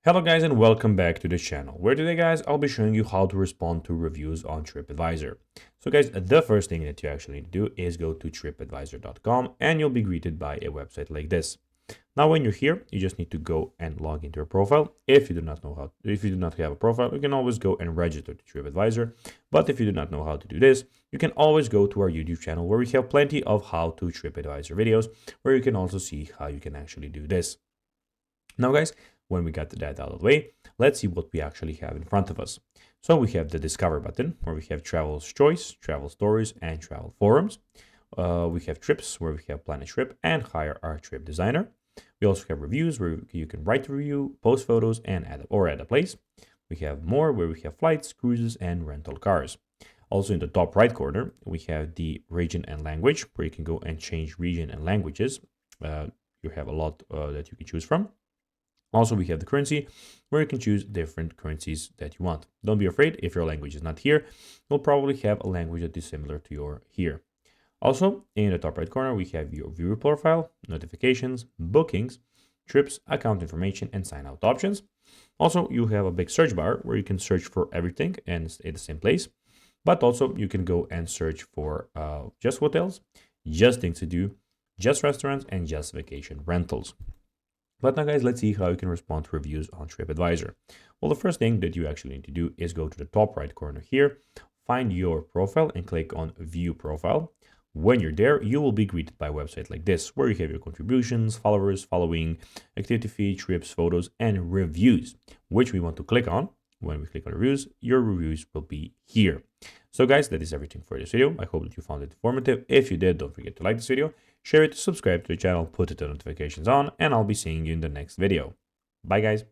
Hello guys and welcome back to the channel, where today guys I'll be showing you how to respond to reviews on TripAdvisor. So guys, the first thing that you actually need to do is go to tripadvisor.com and you'll be greeted by a website like this. Now when you're here, you just need to go and log into your profile. If you do not have a profile, you can always go and register to TripAdvisor. But if you do not know how to do this, you can always go to our YouTube channel where we have plenty of how to TripAdvisor videos, where you can also see how you can actually do this. Now guys, when we got that out of the way, let's see what we actually have in front of us. So we have the Discover button, where we have Travel's Choice, Travel Stories, and Travel Forums. We have Trips, where we have Plan a Trip and Hire our Trip Designer. We also have Reviews, where you can write a review, post photos, and add a place. We have More, where we have flights, cruises, and rental cars. Also in the top right corner, we have the region and language, where you can go and change region and languages. You have a lot that you can choose from. Also, we have the currency, where you can choose different currencies that you want. Don't be afraid, if your language is not here, you'll probably have a language that is similar to your here. Also, in the top right corner, we have your viewer profile, notifications, bookings, trips, account information, and sign out options. Also, you have a big search bar where you can search for everything and it's in the same place. But also, you can go and search for just hotels, just things to do, just restaurants, and just vacation rentals. But now guys, let's see how you can respond to reviews on TripAdvisor. Well, the first thing that you actually need to do is go to the top right corner here, find your profile and click on View Profile. When you're there, you will be greeted by a website like this, where you have your contributions, followers, following, activity feed, trips, photos, and reviews, which we want to click on. When we click on reviews, your reviews will be here. So guys, that is everything for this video. I hope that you found it informative. If you did, don't forget to like this video, share it, subscribe to the channel, put the notifications on, and I'll be seeing you in the next video. Bye guys.